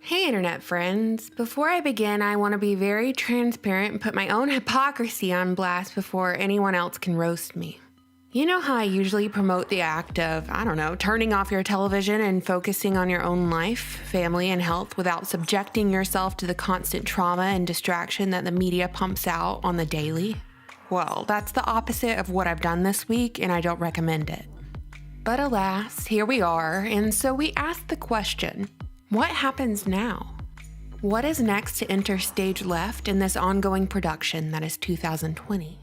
Hey internet friends, before I begin I want to be very transparent and put my own hypocrisy on blast before anyone else can roast me. You know how I usually promote the act of, turning off your television and focusing on your own life, family, and health without subjecting yourself to the constant trauma and distraction that the media pumps out on the daily? Well, that's the opposite of what I've done this week and I don't recommend it. But alas, here we are, and so we ask the question, what happens now? What is next to enter stage left in this ongoing production that is 2020?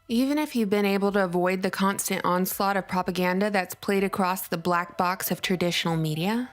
Even if you've been able to avoid the constant onslaught of propaganda that's played across the black box of traditional media,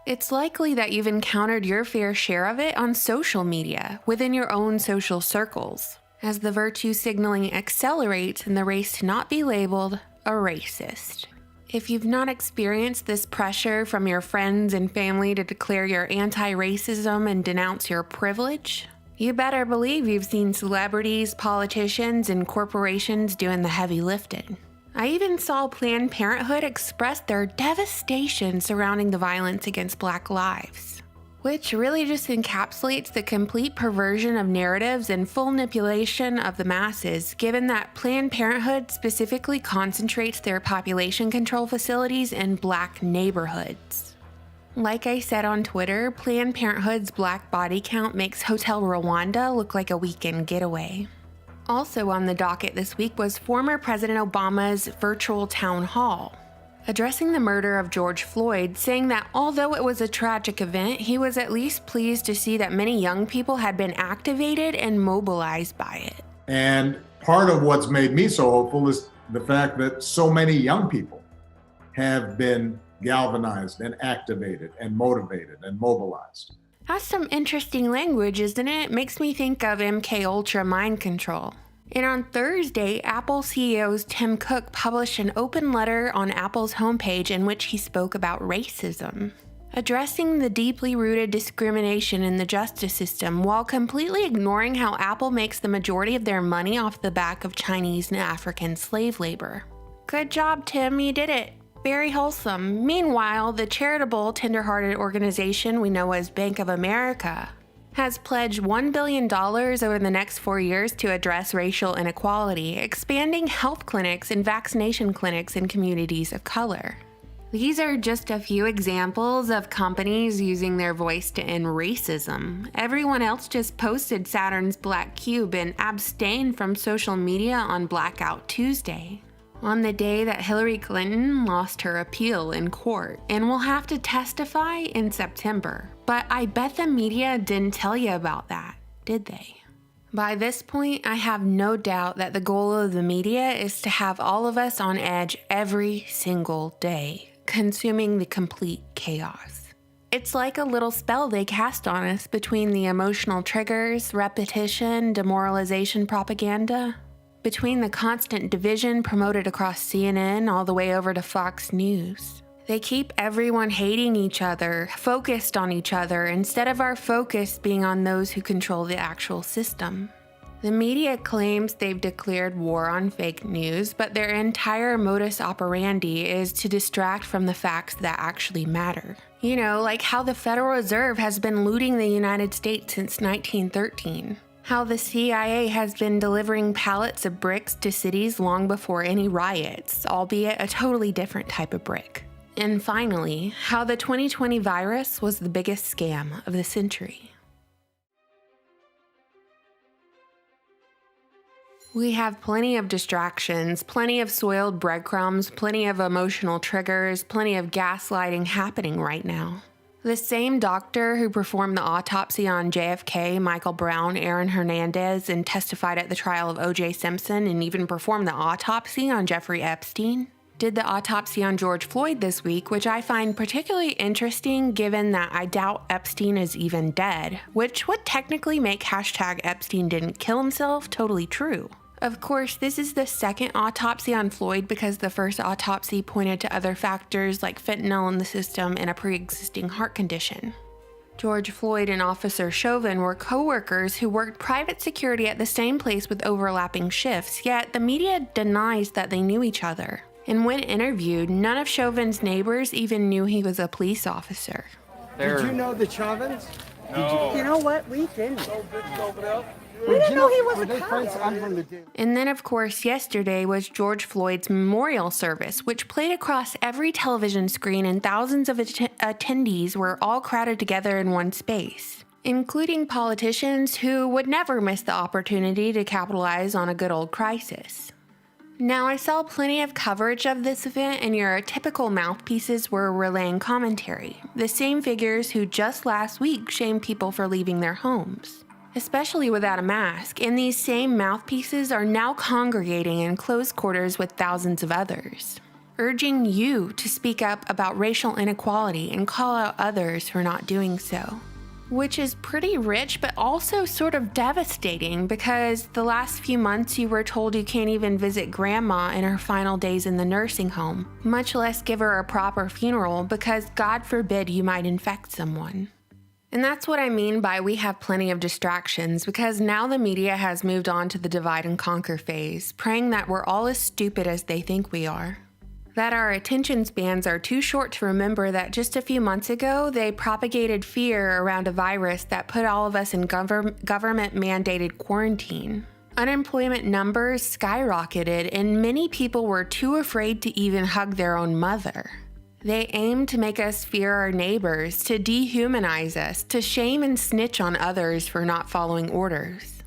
it's likely that you've encountered your fair share of it on social media, within your own social circles, as the virtue signaling accelerates in the race to not be labeled a racist. If you've not experienced this pressure from your friends and family to declare your anti-racism and denounce your privilege, you better believe you've seen celebrities, politicians, and corporations doing the heavy lifting. I even saw Planned Parenthood express their devastation surrounding the violence against Black lives, which really just encapsulates the complete perversion of narratives and full manipulation of the masses, given that Planned Parenthood specifically concentrates their population control facilities in Black neighborhoods. Like I said on Twitter, Planned Parenthood's Black body count makes Hotel Rwanda look like a weekend getaway. Also on the docket this week was former President Obama's virtual town hall, addressing the murder of George Floyd, saying that although it was a tragic event, he was at least pleased to see that many young people had been activated and mobilized by it. And part of what's made me so hopeful is the fact that so many young people have been galvanized and activated and motivated and mobilized. That's some interesting language, isn't it? Makes me think of MK Ultra mind control. And on Thursday, Apple CEO Tim Cook published an open letter on Apple's homepage in which he spoke about racism, addressing the deeply rooted discrimination in the justice system while completely ignoring how Apple makes the majority of their money off the back of Chinese and African slave labor. Good job, Tim, you did it. Very wholesome. Meanwhile, the charitable, tender-hearted organization we know as Bank of America has pledged $1 billion over the next 4 years to address racial inequality, expanding health clinics and vaccination clinics in communities of color. These are just a few examples of companies using their voice to end racism. Everyone else just posted Saturn's black cube and abstained from social media on Blackout Tuesday, on the day that Hillary Clinton lost her appeal in court and will have to testify in September. But I bet the media didn't tell you about that, did they? By this point, I have no doubt that the goal of the media is to have all of us on edge every single day, consuming the complete chaos. It's like a little spell they cast on us between the emotional triggers, repetition, demoralization propaganda, between the constant division promoted across CNN all the way over to Fox News. They keep everyone hating each other, focused on each other, instead of our focus being on those who control the actual system. The media claims they've declared war on fake news, but their entire modus operandi is to distract from the facts that actually matter. You know, like how the Federal Reserve has been looting the United States since 1913. How the CIA has been delivering pallets of bricks to cities long before any riots, albeit a totally different type of brick. And finally, how the 2020 virus was the biggest scam of the century. We have plenty of distractions, plenty of soiled breadcrumbs, plenty of emotional triggers, plenty of gaslighting happening right now. The same doctor who performed the autopsy on JFK, Michael Brown, Aaron Hernandez, and testified at the trial of O.J. Simpson and even performed the autopsy on Jeffrey Epstein, did the autopsy on George Floyd this week, which I find particularly interesting given that I doubt Epstein is even dead, which would technically make #Epstein didn't kill himself totally true. Of course, this is the second autopsy on Floyd because the first autopsy pointed to other factors like fentanyl in the system and a pre-existing heart condition. George Floyd and Officer Chauvin were co-workers who worked private security at the same place with overlapping shifts, yet the media denies that they knew each other. And when interviewed, none of Chauvin's neighbors even knew he was a police officer. Did you know the Chauvins? No. You know what? We didn't. We didn't know he was a cop. And then, of course, yesterday was George Floyd's memorial service, which played across every television screen, and thousands of attendees were all crowded together in one space, including politicians who would never miss the opportunity to capitalize on a good old crisis. Now, I saw plenty of coverage of this event, and your typical mouthpieces were relaying commentary, the same figures who just last week shamed people for leaving their homes, especially without a mask, and these same mouthpieces are now congregating in close quarters with thousands of others, urging you to speak up about racial inequality and call out others for not doing so. Which is pretty rich, but also sort of devastating, because the last few months you were told you can't even visit grandma in her final days in the nursing home, much less give her a proper funeral, because God forbid you might infect someone. And that's what I mean by we have plenty of distractions, because now the media has moved on to the divide and conquer phase, praying that we're all as stupid as they think we are. That our attention spans are too short to remember that just a few months ago, they propagated fear around a virus that put all of us in government-mandated quarantine. Unemployment numbers skyrocketed, and many people were too afraid to even hug their own mother. They aimed to make us fear our neighbors, to dehumanize us, to shame and snitch on others for not following orders.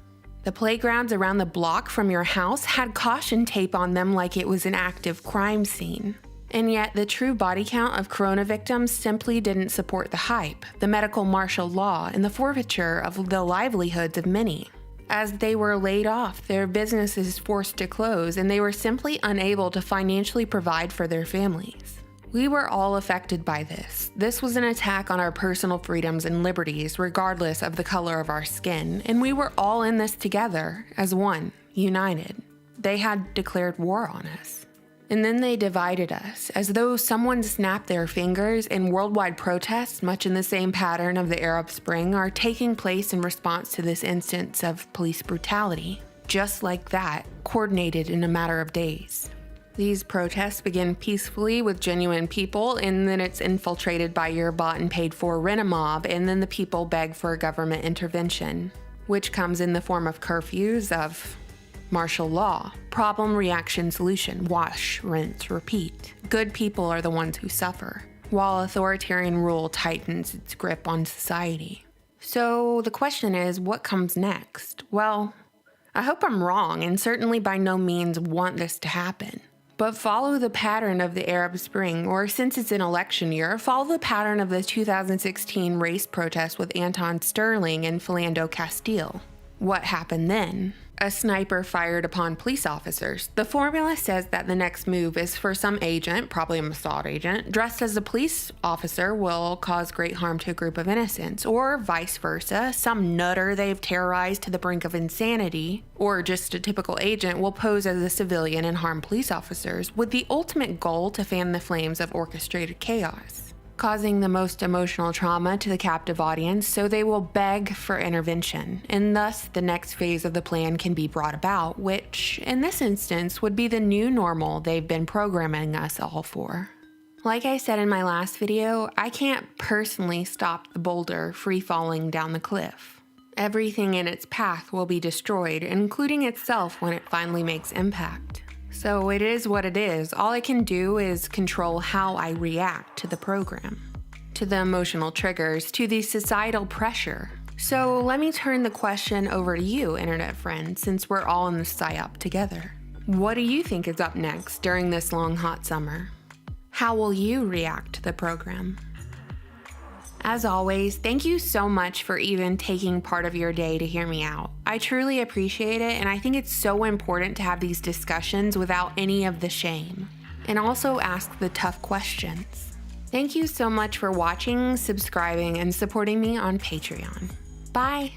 The playgrounds around the block from your house had caution tape on them like it was an active crime scene. And yet the true body count of corona victims simply didn't support the hype, the medical martial law, and the forfeiture of the livelihoods of many. As they were laid off, their businesses forced to close, and they were simply unable to financially provide for their families. We were all affected by this. This was an attack on our personal freedoms and liberties, regardless of the color of our skin, and we were all in this together, as one, united. They had declared war on us. And then they divided us, as though someone snapped their fingers, and worldwide protests, much in the same pattern of the Arab Spring, are taking place in response to this instance of police brutality. Just like that, coordinated in a matter of days. These protests begin peacefully with genuine people, and then it's infiltrated by your bought and paid for rent-a-mob, and then the people beg for a government intervention, which comes in the form of curfews, of martial law, problem, reaction, solution, wash, rinse, repeat. Good people are the ones who suffer, while authoritarian rule tightens its grip on society. So the question is, what comes next? Well, I hope I'm wrong, and certainly by no means want this to happen. But follow the pattern of the Arab Spring, or since it's an election year, follow the pattern of the 2016 race protests with Anton Sterling and Philando Castile. What happened then? A sniper fired upon police officers. The formula says that the next move is for some agent, probably a Mossad agent, dressed as a police officer will cause great harm to a group of innocents, or vice versa, some nutter they've terrorized to the brink of insanity, or just a typical agent will pose as a civilian and harm police officers, with the ultimate goal to fan the flames of orchestrated chaos, causing the most emotional trauma to the captive audience, so they will beg for intervention, and thus the next phase of the plan can be brought about, which, in this instance, would be the new normal they've been programming us all for. Like I said in my last video, I can't personally stop the boulder free-falling down the cliff. Everything in its path will be destroyed, including itself when it finally makes impact. So it is what it is. All I can do is control how I react to the program, to the emotional triggers, to the societal pressure. So let me turn the question over to you, internet friends, since we're all in this psyop together. What do you think is up next during this long hot summer? How will you react to the program? As always, thank you so much for even taking part of your day to hear me out. I truly appreciate it, and I think it's so important to have these discussions without any of the shame, and also ask the tough questions. Thank you so much for watching, subscribing, and supporting me on Patreon. Bye!